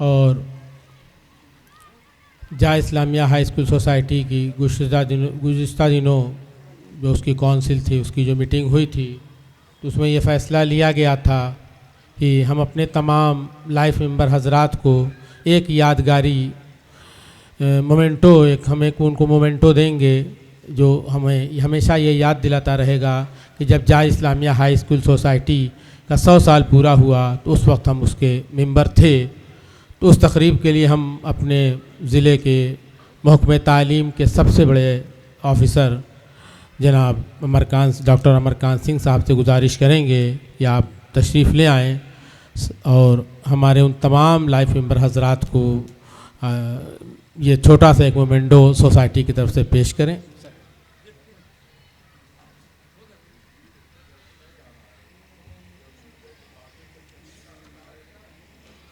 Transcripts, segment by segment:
और जा Islamia high school society की गुज़िश्ता दिनों जो उसकी काउंसिल थी, उसकी जो मीटिंग हुई थी, तो उसमें ये फ़ैसला लिया गया था कि हम अपने तमाम लाइफ मेंबर हजरात को एक यादगारी मोमेंटो, एक हमें उनको मोमेंटो देंगे जो हमें हमेशा ये याद दिलाता रहेगा कि जब जा इस्लामिया हाई स्कूल सोसाइटी का 100 साल पूरा हुआ तो उस वक्त हम उसके मेंबर थे। तो उस तकरीब के लिए हम अपने ज़िले के महकमे तालीम के सबसे बड़े ऑफ़िसर जनाब डॉक्टर अमरकांत सिंह साहब से गुजारिश करेंगे कि आप तशरीफ़ ले आएँ और हमारे उन तमाम लाइफ मेंबर हजरात को ये छोटा सा एक मोमेंटो सोसाइटी की तरफ से पेश करें।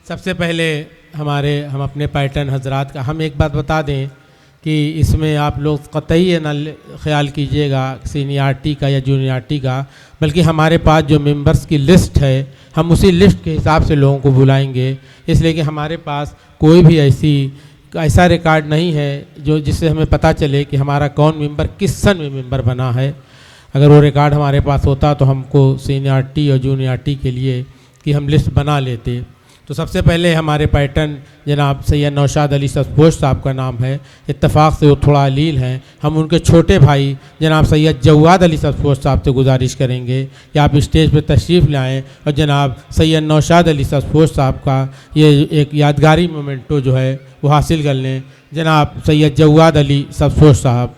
सबसे पहले हम अपने पैटर्न हजरात का हम एक बात बता दें कि इसमें आप लोग कतई ना ख्याल कीजिएगा सीनियरिटी का या जूनियरिटी का, बल्कि हमारे पास जो मेंबर्स की लिस्ट है हम उसी लिस्ट के हिसाब से लोगों को बुलाएंगे, इसलिए कि हमारे पास कोई भी ऐसा रिकॉर्ड नहीं है जो जिससे हमें पता चले कि हमारा कौन मेंबर किस सन में मेंबर बना है। अगर वो रिकॉर्ड हमारे पास होता तो हमको सीनियरिटी और जूनियरिटी के लिए कि हम लिस्ट बना लेते। तो सबसे पहले हमारे पैटर्न जनाब सैयद नौशाद अली सफपोश साहब का नाम है। इत्तेफाक से वो थोड़ा अलील हैं। हम उनके छोटे भाई जनाब सैयद जवाद अली सफपोश साहब से गुजारिश करेंगे कि आप स्टेज पर तशरीफ़ लाएँ और जनाब सैयद नौशाद अली सफपोश साहब का ये एक यादगारी मोमेंटो जो है वो हासिल कर लें। जनाब सैयद जवाद अली सफपोश साहब।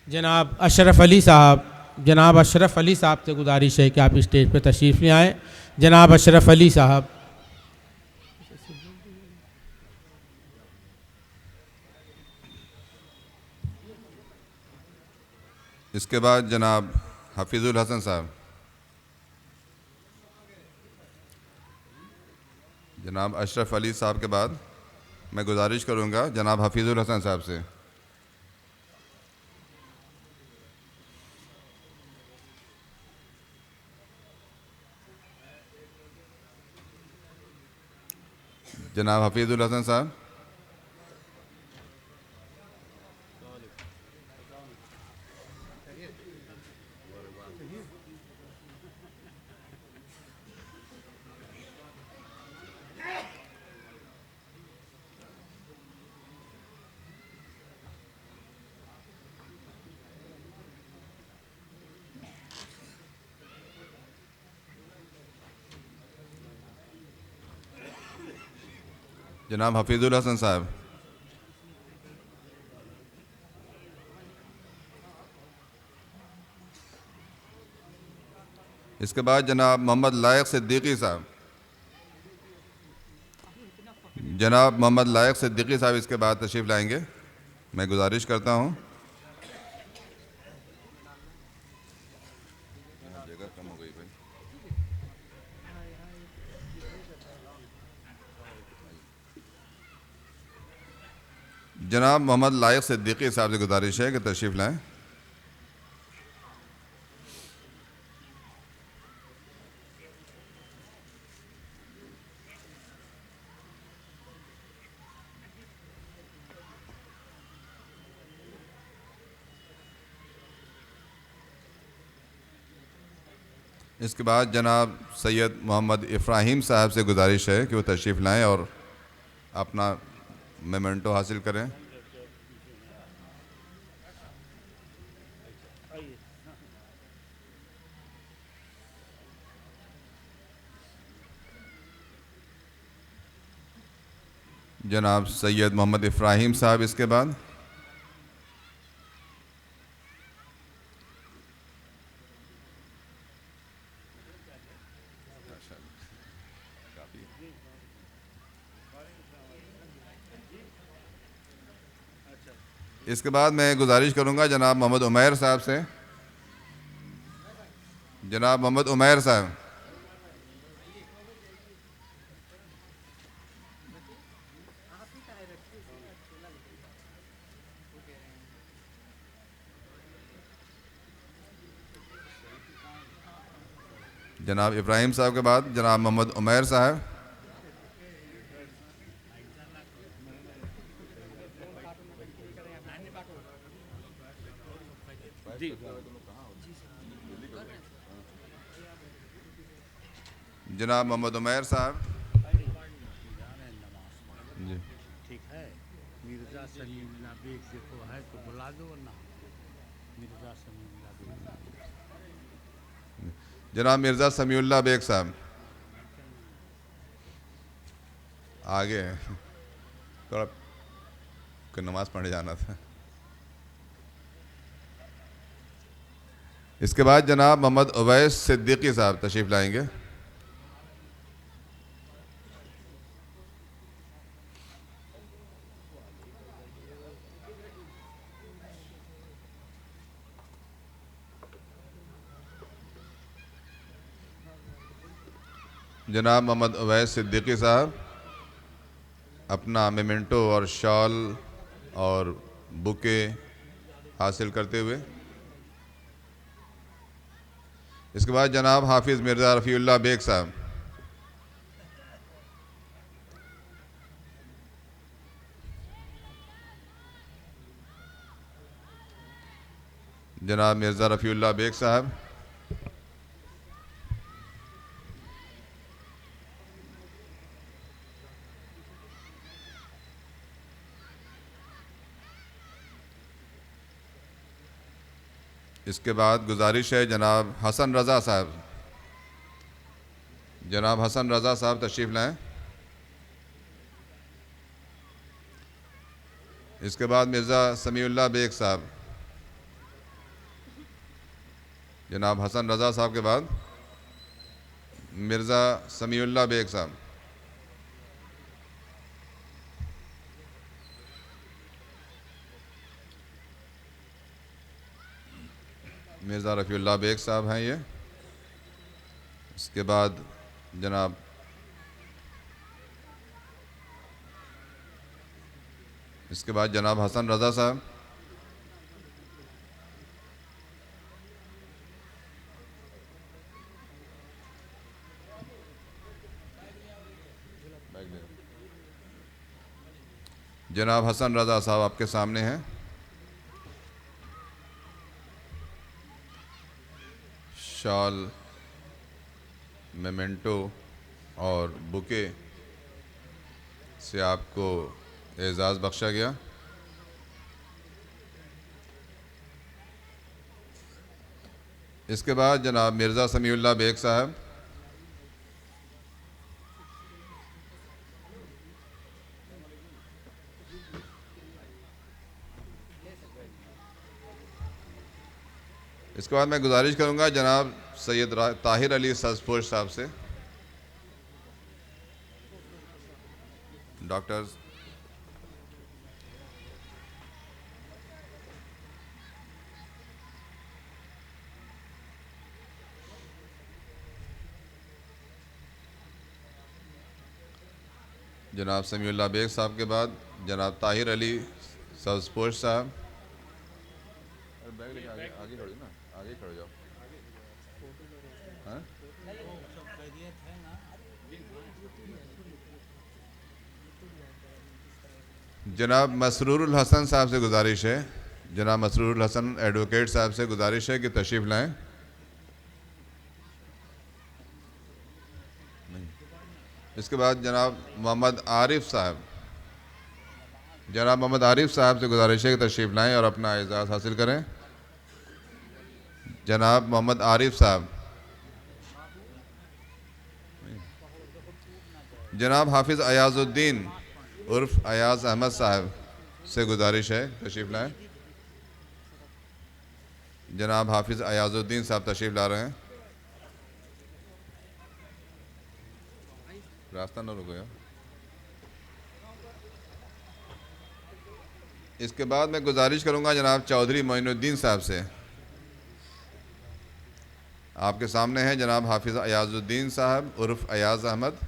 जनाब अशरफ अली साहब से गुजारिश है कि आप स्टेज पर तशरीफ़ ले आएँ। जनाब अशरफ अली साहब। इसके बाद जनाब हफीज़ुल हसन साहब। जनाब अशरफ अली साहब के बाद मैं गुजारिश करूँगा जनाब हफीज़ुल हसन साहब से। जनाब हफीज़ुल हसन साहब। जनाब हफीज़ुल हसन साहब। इसके बाद जनाब मोहम्मद लायक सिद्दीकी साहब। जनाब मोहम्मद लायक सिद्दीकी साहब इसके बाद तशरीफ़ लाएंगे। मैं गुजारिश करता हूँ। जगह कम हो गई भाई। जनाब मोहम्मद लायक सिद्दीकी साहब से गुजारिश है कि तशरीफ़ लाएं। इसके बाद जनाब सैयद मोहम्मद इब्राहिम साहब से गुजारिश है कि वो तशरीफ़ लाएं और अपना मोमेंटो हासिल करें। जनाब सैयद मोहम्मद इब्राहिम साहब इसके बाद। इसके बाद मैं गुजारिश करूंगा जनाब मोहम्मद उमैर साहब से। जनाब मोहम्मद उमैर साहब। जनाब इब्राहिम साहब के बाद जनाब मोहम्मद उमैर साहब। जनाब मोहम्मद उमैर साहब। जी ठीक है। मिर्ज़ा समीउल्लाह बेग देखो है तो बुला दो ना। मिर्ज़ा समीउल्लाह बेग। जनाब मिर्ज़ा समीउल्लाह बेग साहब आगे हैं, थोड़ा नमाज पढ़ने जाना था। इसके बाद जनाब मोहम्मद उवैस सिद्दीकी साहब तशरीफ़ लाएंगे। जनाब मोहम्मद उवैस सिद्दीकी साहब अपना मेमेंटो और शॉल और बुके हासिल करते हुए। इसके बाद जनाब हाफिज़ मिर्ज़ा रफ़ीउल्लाह बेग साहब। जनाब मिर्ज़ा रफ़ीउल्लाह बेग साहब। इसके बाद गुजारिश है जनाब हसन रज़ा साहब। जनाब हसन रज़ा साहब तशरीफ़ लाएं। इसके बाद मिर्ज़ा समीउल्लाह बेग साहब। जनाब हसन रज़ा साहब के बाद मिर्ज़ा समीउल्लाह बेग साहब। मिर्ज़ा रफ़ीउल्लाह बेग साहब हैं ये। इसके बाद जनाब जनाब हसन रज़ा साहब। जनाब हसन रज़ा साहब आपके सामने हैं। शॉल, मेमेंटो और बुके से आपको एजाज़ बख्शा गया। इसके बाद जनाब मिर्ज़ा समीउल्लाह बेग साहब। इसके बाद मैं गुजारिश करूंगा जनाब सैयद ताहिर अली सजपोश साहब से। डॉक्टर्स जनाब समीउल्लाह बेग साहब के बाद जनाब ताहिर अली सजपोश साहब। बैग लेके आगे आगे खड़े ना, आगे खड़े जाओ। हाँ? जनाब मसरूरुल हसन साहब से गुजारिश है, जनाब मसरूरुल हसन एडवोकेट साहब से गुजारिश है कि तशरीफ़ लाएं। इसके बाद जनाब मोहम्मद आरिफ साहब। जनाब मोहम्मद आरिफ साहब से गुजारिश है कि तशरीफ़ लाएं और अपना एजाज़ हासिल करें। जनाब मोहम्मद आरिफ साहब। जनाब हाफिज़ अयाज़ुद्दीन उर्फ अयाज़ अहमद साहब से गुजारिश है तशरीफ़ लाएं। जनाब हाफिज़ अयाज़ुद्दीन साहब तशरीफ़ ला रहे हैं। रास्ता न रुको यार। इसके बाद मैं गुजारिश करूंगा जनाब चौधरी मोइनुद्दीन साहब से आपके सामने हैं जनाब हाफिज़ अयाज़ुद्दीन साहब उर्फ़ अयाज़ अहमद।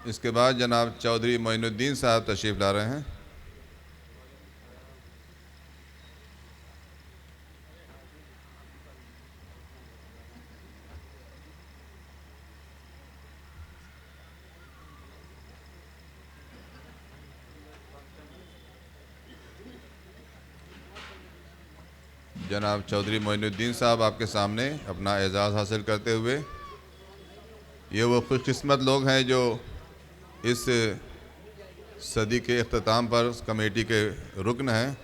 इसके बाद जनाब चौधरी मोइनुद्दीन साहब तशरीफ़ ला रहे हैं। जनाब चौधरी मोइनुद्दीन साहब आपके सामने अपना एजाज़ हासिल करते हुए, ये वो खुशकिस्मत लोग हैं जो इस सदी के अख्ताम पर कमेटी के रुकन हैं।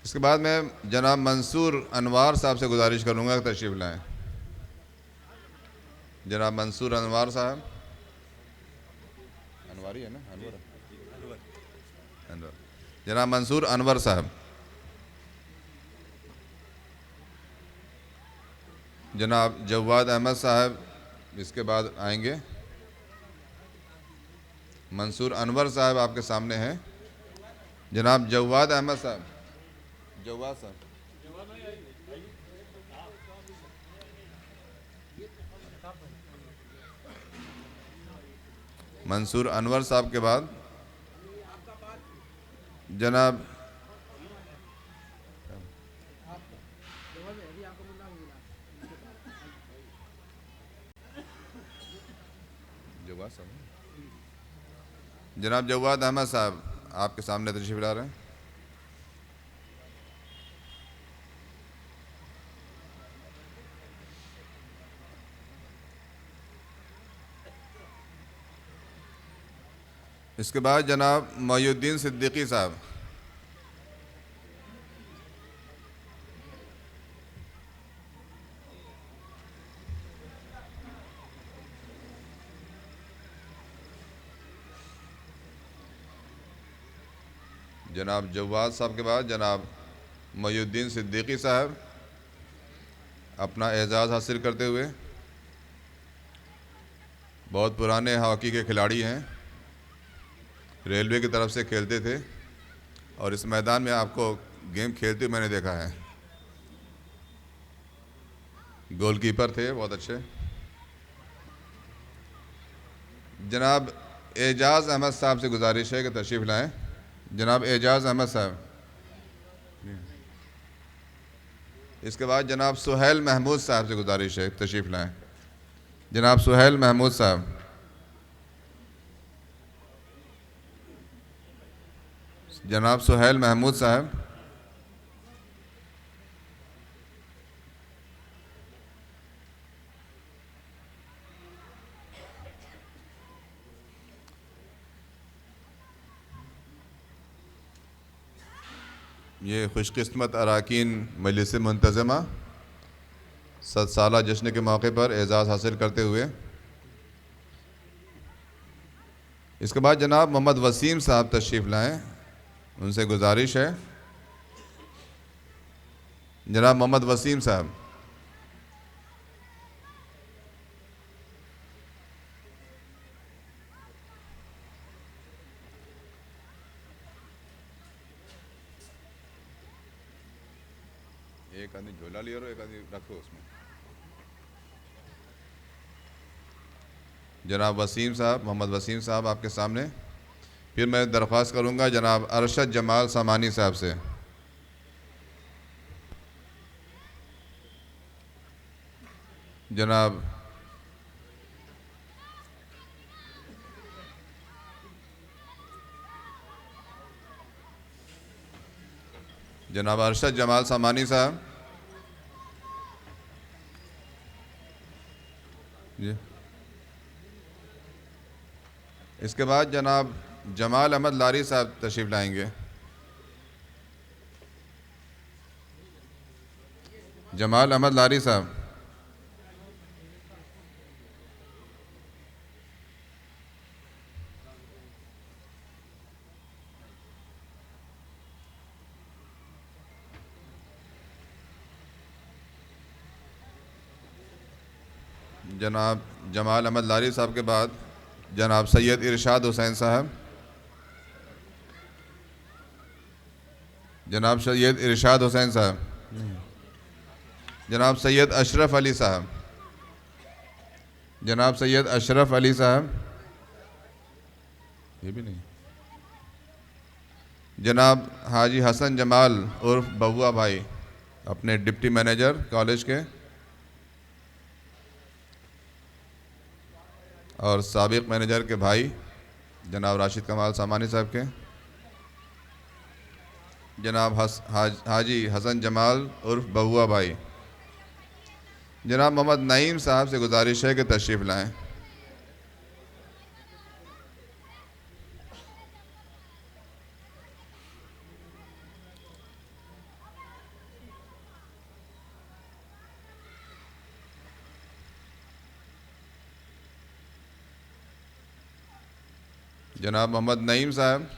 इसके बाद मैं जनाब मंसूर अनवार साहब से गुजारिश करूंगा कि तशरीफ़ लाएँ। जनाब मंसूर अनवार साहब, अनवारी है ना, अनवर, जनाब मंसूर अनवर साहब। जनाब जवाद अहमद साहब इसके बाद आएंगे। मंसूर अनवर साहब आपके सामने हैं। जनाब जवाद अहमद साहब, जवाद साहब, मंसूर अनवर साहब के बाद जनाब जनाब जवाद अहमद साहब आपके सामने तशरीफ़ ला रहे हैं। इसके बाद जनाब मोइनुद्दीन सिद्दीकी साहब। जनाब जवाद साहब के बाद जनाब मोइनुद्दीन सिद्दीकी साहब अपना एजाज़ हासिल करते हुए, बहुत पुराने हॉकी के खिलाड़ी हैं, रेलवे की तरफ से खेलते थे और इस मैदान में आपको गेम खेलते मैंने देखा है। गोलकीपर थे बहुत अच्छे। जनाब एजाज़ अहमद साहब से गुजारिश है कि तशरीफ़ लाएँ। जनाब एजाज़ अहमद साहब। इसके बाद जनाब सुहैल महमूद साहब से गुजारिश है तशरीफ़ लाएँ। जनाब सुहैल महमूद साहब। जनाब सुहैल महमूद साहब। ये खुशकिस्मत अरकान मजलिस मुंतज़िमा 7 साला जश्न के मौके पर एजाज़ हासिल करते हुए। इसके बाद जनाब मोहम्मद वसीम साहब तशरीफ़ लाएँ, उनसे गुजारिश है। जनाब मोहम्मद वसीम साहब। एक आदमी झोला लिया और एक आदमी रखो उसमें। जनाब वसीम साहब, मोहम्मद वसीम साहब आपके सामने। फिर मैं दरख्वास्त करूंगा जनाब अरशद जमाल सामानी साहब से। जनाब जनाब अरशद जमाल सामानी साहब जी। इसके बाद जनाब जमाल अहमद लारी साहब तशरीफ़ लाएंगे। जमाल अहमद लारी साहब। जनाब जमाल अहमद लारी साहब के बाद जनाब सैयद इरशाद हुसैन साहब, जनाब सैयद इरशाद हुसैन साहब, जनाब सैयद अशरफ अली साहब, जनाब सैयद अशरफ अली साहब, ये भी नहीं, जनाब हाजी हसन जमाल उर्फ बबुआ भाई, अपने डिप्टी मैनेजर कॉलेज के और साबिक मैनेजर के भाई जनाब राशिद कमाल सामानी साहब के, जनाब हाजी हसन जमाल उर्फ बबुआ भाई, जनाब मोहम्मद नईम साहब से गुजारिश है कि तशरीफ़ लाएं। जनाब मोहम्मद नईम साहब,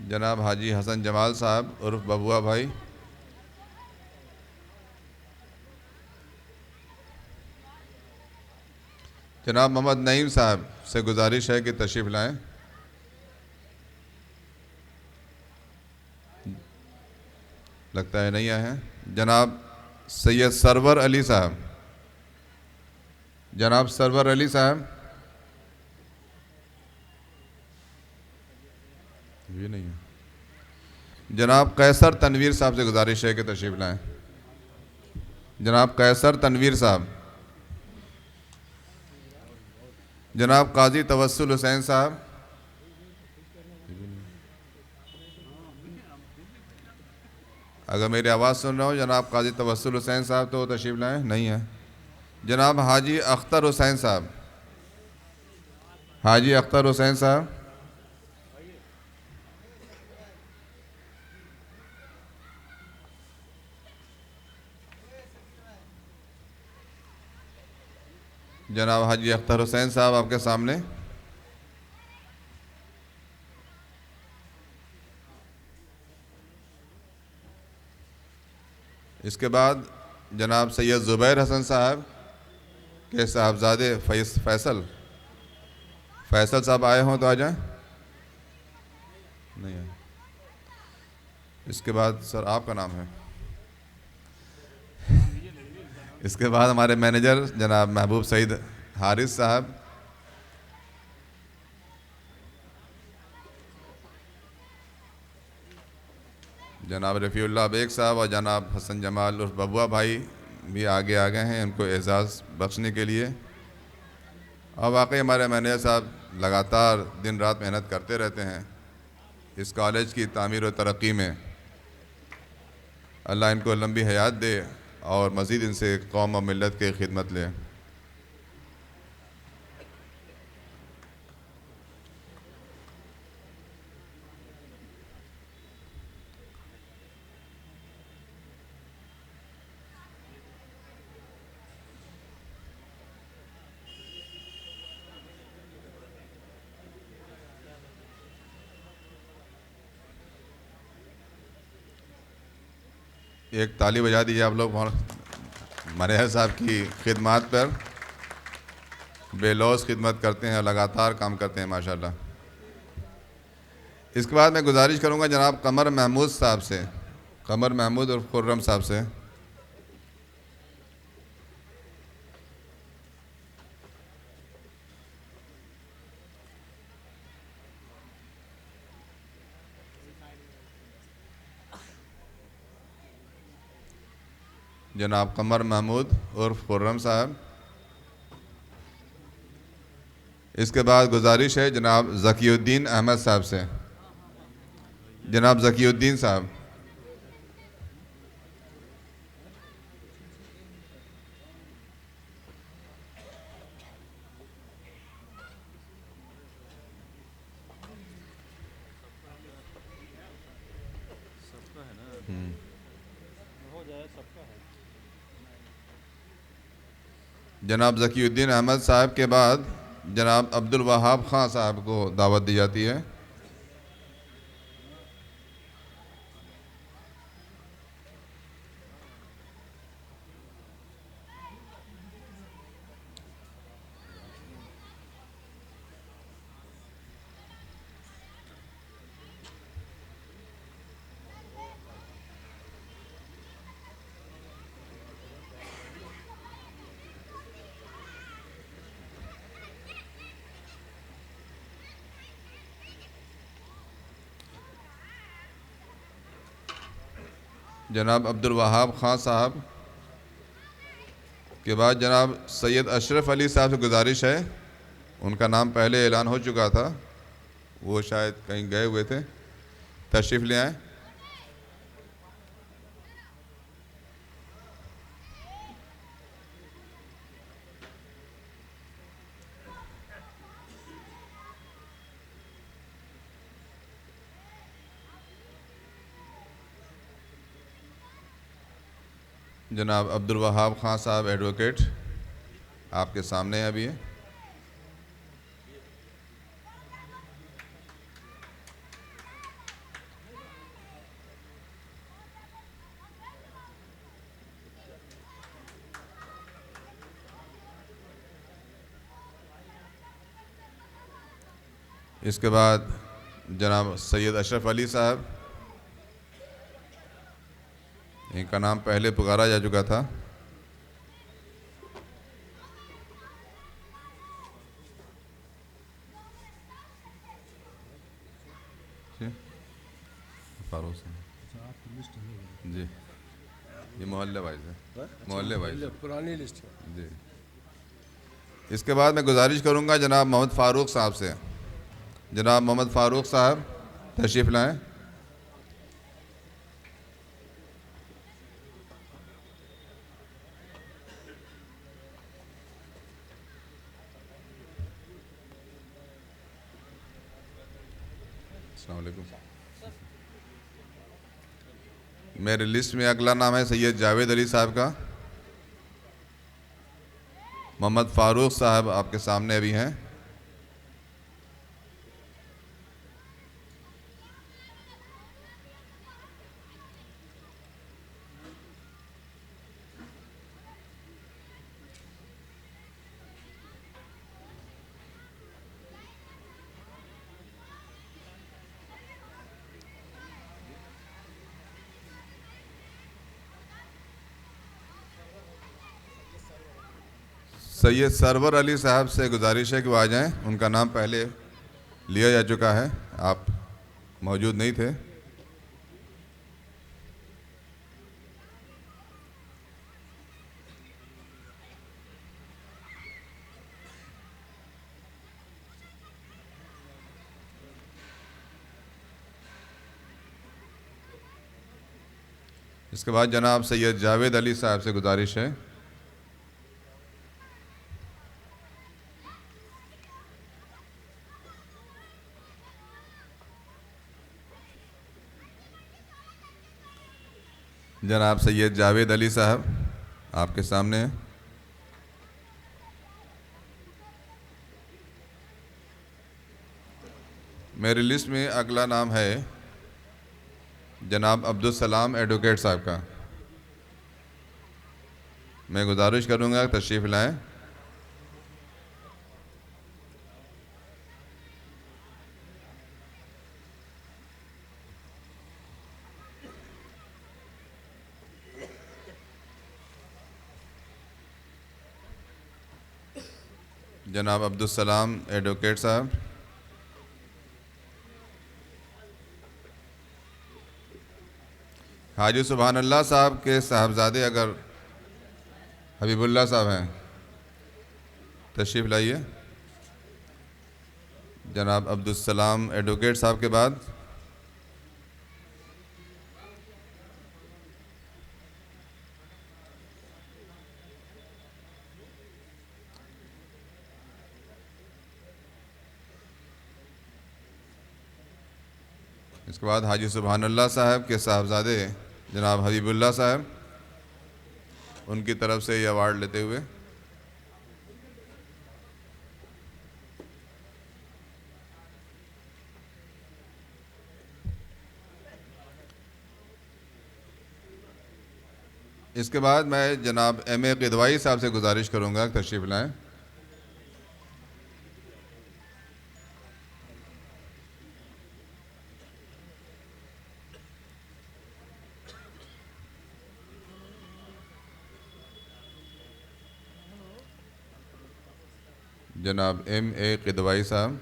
जनाब हाजी हसन जमाल साहब उर्फ बबुआ भाई, जनाब मोहम्मद नईम साहब से गुजारिश है कि तशरीफ़ लाएं। लगता है नहीं आए हैं। जनाब सैयद सरवर अली साहब, जनाब सरवर अली साहब, ये नहीं है। जनाब कैसर तनवीर साहब से गुजारिश है कि तशरीफ़ लाएं। जनाब कैसर तनवीर साहब, जनाब काजी तवस्सुल हुसैन साहब, अगर मेरी आवाज़ सुन रहे हो जनाब काजी तवस्सुल हुसैन साहब तो तशरीफ़ लाएं। नहीं है। जनाब हाजी अख्तर हुसैन साहब, हाजी अख्तर हुसैन साहब, जनाब हाजी अख्तर हुसैन साहब आपके सामने। इसके बाद जनाब सैयद ज़ुबैर हसन साहब के साहबजादे फैसल साहब आए हों तो आ जाएं। नहीं आए। इसके बाद सर आपका नाम है। इसके बाद हमारे मैनेजर जनाब महबूब सईद हारिस साहब, जनाब रफ़ीउल्लाह बेग साहब और जनाब हसन जमाल उर्फ बबुआ भाई भी आगे आ गए हैं उनको एजाज़ बख्शने के लिए। और वाकई हमारे मैनेजर साहब लगातार दिन रात मेहनत करते रहते हैं इस कॉलेज की तामीर और तरक्की में। अल्लाह इनको लंबी हयात दे और मज़ीद इनसे कौम और मिल्लत की खिदमत ले। एक ताली बजा दीजिए आप लोग मैनेजर साहब की खिदमत पर। बेलौस खिदमत करते हैं और लगातार काम करते हैं माशाल्लाह। इसके बाद मैं गुजारिश करूंगा जनाब कमर महमूद साहब से, कमर महमूद और खुर्रम साहब से। जनाब कमर महमूद उर्फ खुर्रम साहब। इसके बाद गुजारिश है जनाब ज़कीउद्दीन अहमद साहब से। जनाब ज़कीउद्दीन साहब, जनाब ज़कीउद्दीन अहमद साहब के बाद जनाब अब्दुल वहाब ख़ान साहब को दावत दी जाती है। जनाब अब्दुल वहाब ख़ान साहब के बाद जनाब सैयद अशरफ अली साहब से गुजारिश है, उनका नाम पहले ऐलान हो चुका था, वो शायद कहीं गए हुए थे, तशरीफ़ ले आएँ। जनाब अब्दुल वहाब ख़ान साहब एडवोकेट आपके सामने अभी है। इसके बाद जनाब सैयद अशरफ अली साहब, इनका नाम पहले पुकारा जा चुका था। फारूक साहब जी, ये मोहल्ले वाइज है, मोहल्ले वाइज पुरानी लिस्ट जी। इसके बाद मैं गुजारिश करूंगा जनाब मोहम्मद फ़ारूक साहब से, जनाब मोहम्मद फ़ारूक साहब तशरीफ़ लाएं। अस्सलाम वालेकुम। मेरे लिस्ट में अगला नाम है सैयद जावेद अली साहब का। मोहम्मद फ़ारूक साहब आपके सामने अभी हैं। सैयद सरवर अली साहब से गुजारिश है कि वो आ जाएं, उनका नाम पहले लिया जा चुका है, आप मौजूद नहीं थे। इसके बाद जनाब सैयद जावेद अली साहब से गुजारिश है, जनाब सैयद जावेद अली साहब आपके सामने हैं। मेरी लिस्ट में अगला नाम है जनाब अब्दुल सलाम एडवोकेट साहब का। मैं गुजारिश करूंगा तशरीफ़ लाएं। जनाब अब्दुल सलाम एडवोकेट साहब, हाजी सुभान अल्लाह साहब के साहबजादे अगर हबीबुल्लाह साहब हैं, तशरीफ़ लाइए। जनाब अब्दुल सलाम एडवोकेट साहब के बाद इसके बाद हाजी सुभान अल्लाह साहब के साहबजादे जनाब हबीबुल्लाह साहब, उनकी तरफ से ये अवार्ड लेते हुए। इसके बाद मैं जनाब M.A. क़िदवाई साहब से गुजारिश करूँगा तशरीफ़ लाएँ। जनाब M.A. क़िदवाई साहब।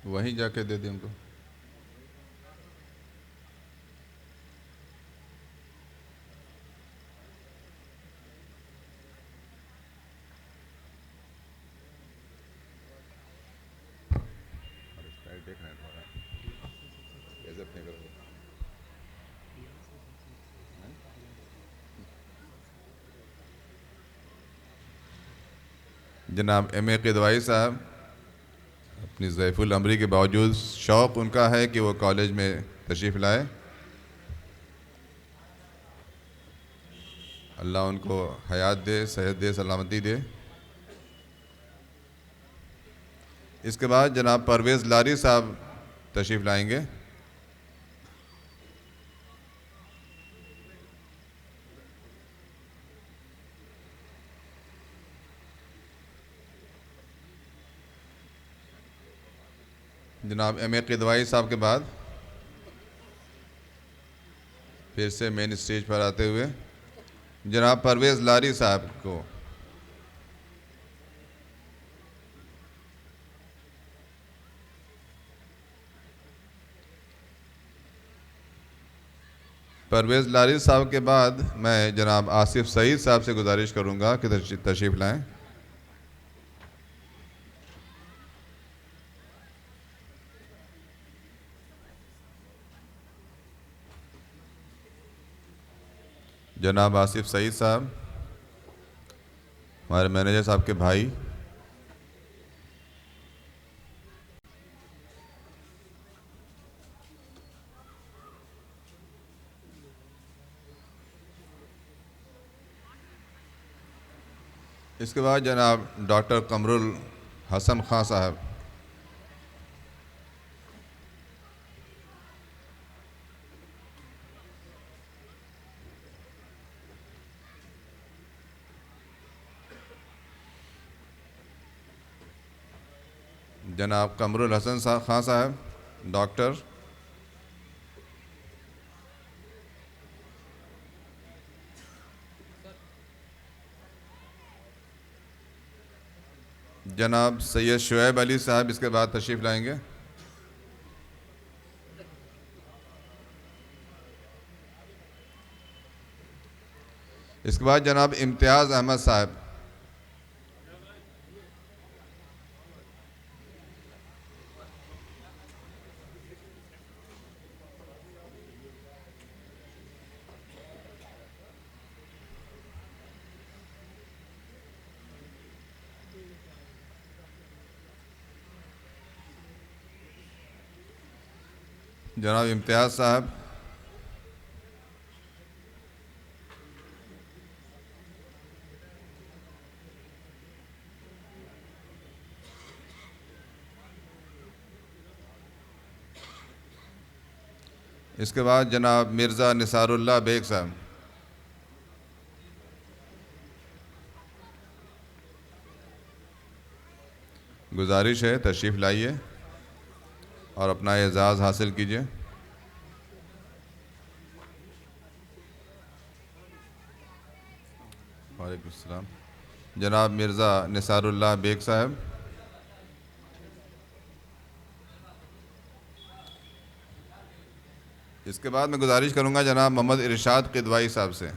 वहीं जाके दे दें उनको। जनाब M.A. क़िदवाई साहब अपनी ज़ैफ़ुल अमरी के बावजूद शौक़ उनका है कि वो कॉलेज में तशरीफ़ लाए। अल्लाह उनको हयात दे, सेहत दे, सलामती दे। इसके बाद जनाब परवेज़ लारी साहब तशरीफ़ लाएंगे। जनाब M.A. क़िदवाई साहब के बाद फिर से मेन स्टेज पर आते हुए जनाब परवेज़ लारी साहब को परवेज़ लारी साहब के बाद मैं जनाब आसिफ सईद साहब से गुजारिश करूँगा कि तशरीफ़ लाएँ। जनाब आसिफ सईद साहब हमारे मैनेजर साहब के भाई। इसके बाद जनाब डॉक्टर कमरुल हसन खां साहब। जनाब कमरुल हसन खां साहब डॉक्टर। जनाब सैयद शुएब अली साहब इसके बाद तशरीफ़ लाएंगे। इसके बाद जनाब इम्तियाज़ अहमद साहब। जनाब इम्तियाज़ साहब। इसके बाद जनाब मिर्ज़ा निसारुल्लाह बेग साहब। गुजारिश है तशरीफ़ लाइए और अपना एजाज़ हासिल कीजिए। वालेकुम अस्सलाम। जनाब मिर्ज़ा निसारुल्लाह बेग साहब। इसके बाद मैं गुजारिश करूँगा जनाब मोहम्मद इरशाद क़िदवाई साहब से।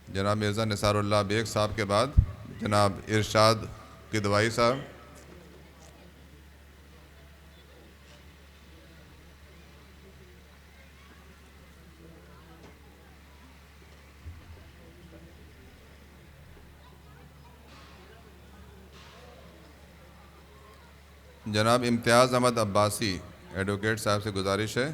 जनाब मिर्ज़ा निसारुल्लाह बेग साहब के बाद जनाब इरशाद क़िदवाई साहब। जनाब इम्तियाज़ अहमद अब्बासी एडवोकेट साहब से गुजारिश है।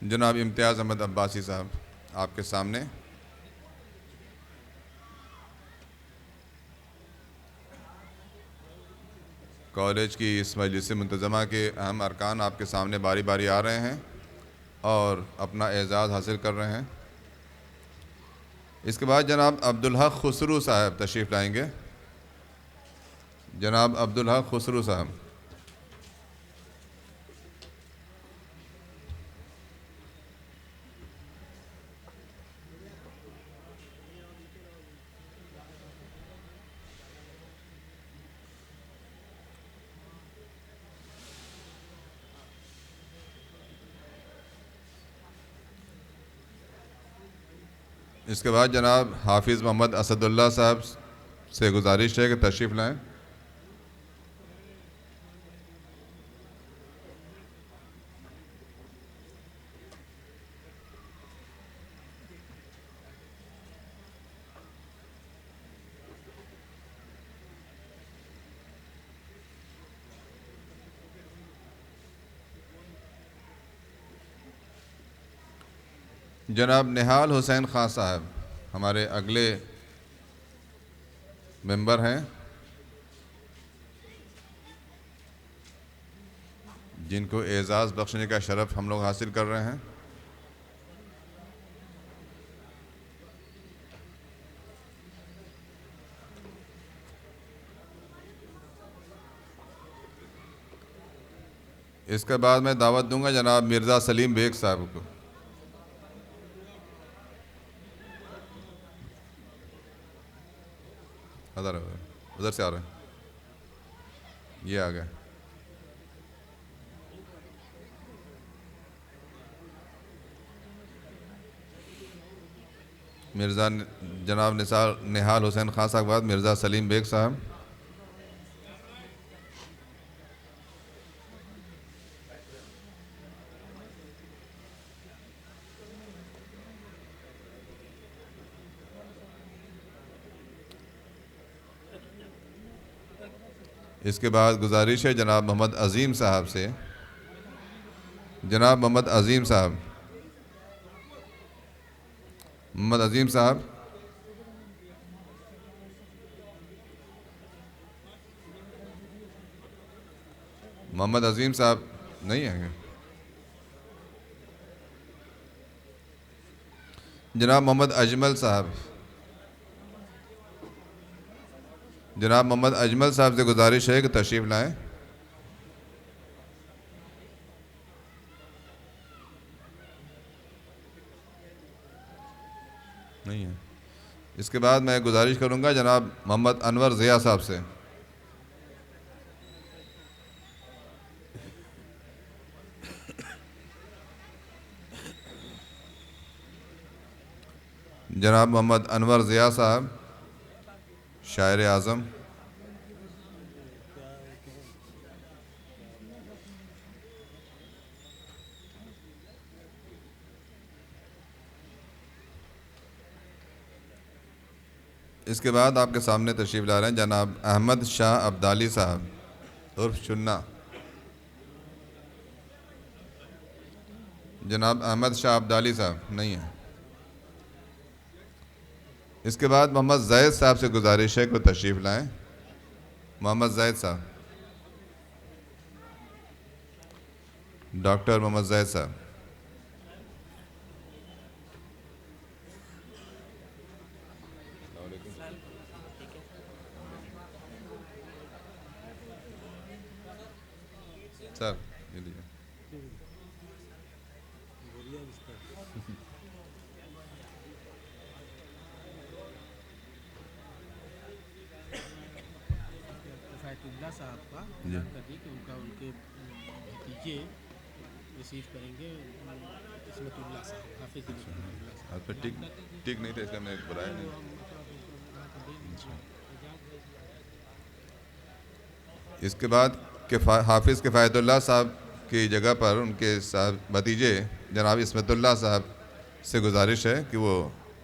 जनाब इम्तियाज़ अहमद अब्बासी साहब आपके सामने। कॉलेज की इस मजलिस मुंतज़मा के अहम अरकान आपके सामने बारी बारी आ रहे हैं और अपना एजाज़ हासिल कर रहे हैं। इसके बाद जनाब अब्दुल हक खुसरू साहब तशरीफ़ लाएंगे। जनाब अब्दुल हक खुसरू साहब। इसके बाद जनाब हाफिज़ मोहम्मद असदुल्ला साहब से गुजारिश है कि तशरीफ़ लाएं। जनाब निहाल हुसैन खां साहब हमारे अगले मेंबर हैं, जिनको एजाज़ बख्शने का शरफ़ हम लोग हासिल कर रहे हैं। इसके बाद मैं दावत दूंगा जनाब मिर्ज़ा सलीम बेग साहब को। उधर से आ रहे हैं, ये आ गए। मिर्ज़ा जनाब निहाल हुसैन खान साहब के बाद मिर्ज़ा सलीम बेग साहब। इसके बाद गुजारिश है जनाब मोहम्मद अज़ीम साहब से। जनाब मोहम्मद अज़ीम साहब। मोहम्मद अज़ीम साहब। मोहम्मद अज़ीम साहब नहीं आएंगे। जनाब मोहम्मद अजमल साहब। जनाब मोहम्मद अजमल साहब से गुजारिश है कि तशरीफ़ लाएं। नहीं है। इसके बाद मैं गुजारिश करूंगा जनाब मोहम्मद अनवर ज़िया साहब से। जनाब मोहम्मद अनवर ज़िया साहब शायर आज़म। इसके बाद आपके सामने तशरीफ़ ला रहे हैं जनाब अहमद शाह अब्दाली साहब उर्फ चुन्ना। जनाब अहमद शाह अब्दाली साहब नहीं है। इसके बाद मोहम्मद जैद साहब से गुजारिश है कि तशरीफ़ लाएं। मोहम्मद जैद साहब। डॉक्टर मोहम्मद जैद साहब। सर ये लीजिए। फ़ैतुल्लाह साहब का जी। याद कर दी कि उनका उनके भतीजे रिसीव करेंगे इस्मतुल्लाह साहब, हाफिज़ इस्मतुल्लाह साहब। आप पे ठीक ठीक नहीं था इसलिए मैंने बुलाया नहीं। इसके बाद हाफिज़ किफ़ायतुल्लाह साहब की जगह पर उनके साहब भतीजे जनाब इस्मतुल्लाह साहब से गुजारिश है कि वो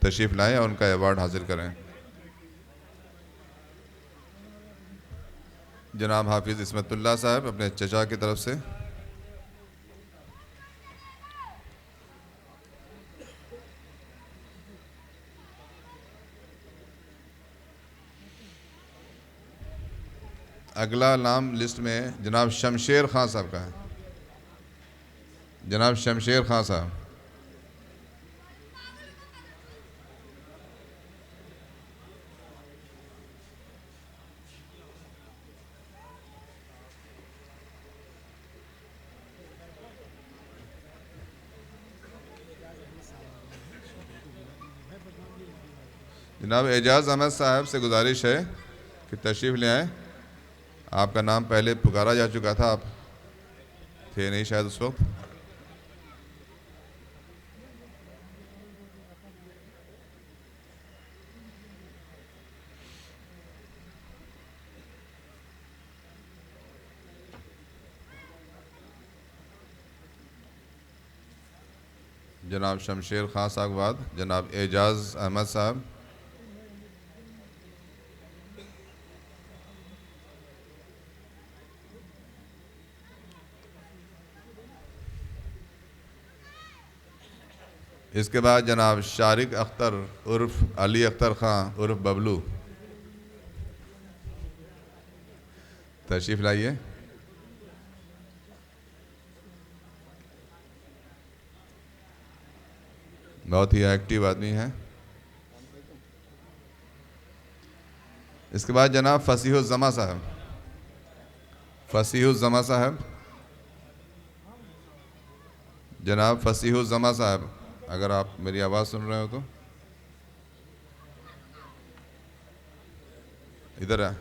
तशरीफ़ लाएं और उनका अवार्ड हासिल करें। जनाब हाफिज़ इस्मतुल्लाह साहब अपने चचा की तरफ से। अगला नाम लिस्ट में जनाब शमशेर खां साहब का है। जनाब शमशेर खां साहब। जनाब एजाज़ अहमद साहब से गुजारिश है कि तशरीफ़ ले आएँ। आपका नाम पहले पुकारा जा चुका था, आप थे नहीं शायद उस वक्त। जनाब शमशेर खां साहब के बाद जनाब एजाज़ अहमद साहब। इसके बाद जनाब शारिक अख्तर उर्फ अली अख्तर ख़ान उर्फ बबलू, तशरीफ़ लाइए। बहुत ही एक्टिव आदमी है। इसके बाद जनाब फसीहुज़्ज़मा साहब। फसीहुज़्ज़मा साहब। जनाब फसीहुज़्ज़मा साहब, अगर आप मेरी आवाज़ सुन रहे हो तो इधर है,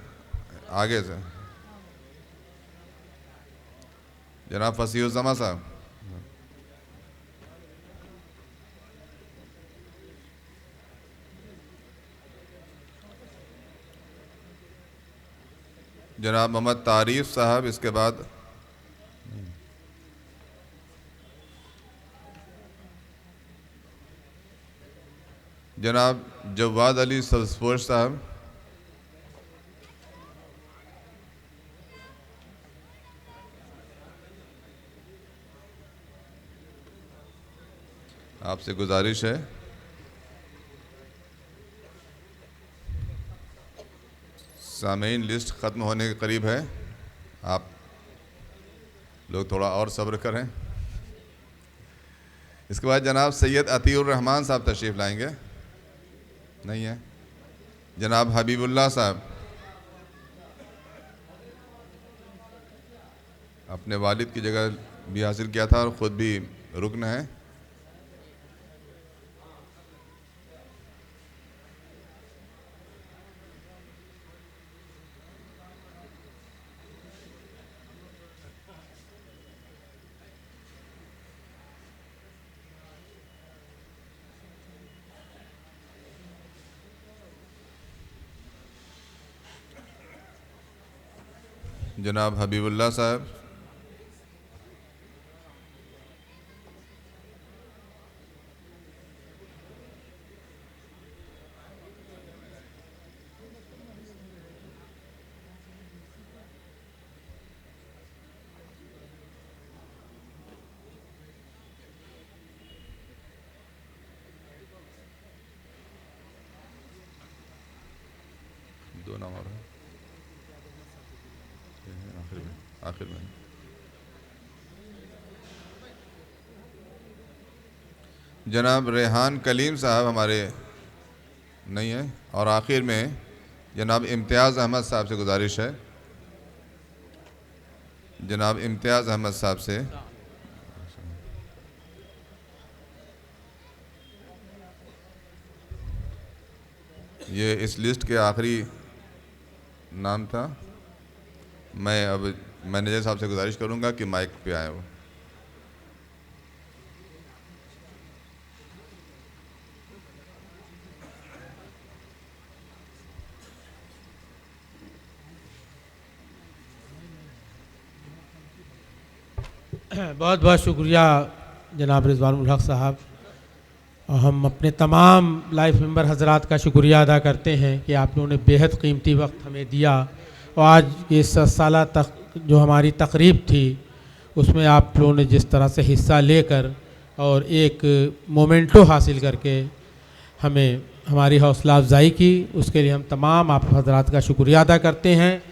आगे से। जनाब फसीहुज़्ज़मा साहब। जनाब मोहम्मद तारीफ़ साहब। इसके बाद जनाब जवाद अली सल्सफोश साहब। आपसे गुजारिश है सामीन लिस्ट ख़त्म होने के करीब है, आप लोग थोड़ा और सब्र करें। इसके बाद जनाब सैयद अतीउर रहमान साहब तशरीफ़ लाएंगे, नहीं है। जनाब हबीबुल्लाह साहब अपने वालिद की जगह भी हासिल किया था और ख़ुद भी रुकन है। जनाब हबीबुल्लाह साहब। दो नाम और हैं, आखिर में जनाब रेहान कलीम साहब हमारे नहीं है। और आखिर में जनाब इम्तियाज़ अहमद साहब से गुजारिश है। जनाब इम्तियाज़ अहमद साहब से। ये इस लिस्ट के आखिरी नाम था। मैं अब मैनेजर साहब से गुजारिश करूंगा कि माइक पे आए वो। बहुत बहुत शुक्रिया जनाब रिजवानुल हक साहब। और हम अपने तमाम लाइफ मेंबर हजरात का शुक्रिया अदा करते हैं कि आप लोगों ने बेहद कीमती वक्त हमें दिया और आज ये 7 साल तक जो हमारी तकरीब थी उसमें आप लोगों ने जिस तरह से हिस्सा लेकर और एक मोमेंटो हासिल करके हमें हमारी हौसला अफजाई की, उसके लिए हम तमाम आप हजरात का शुक्रिया अदा करते हैं।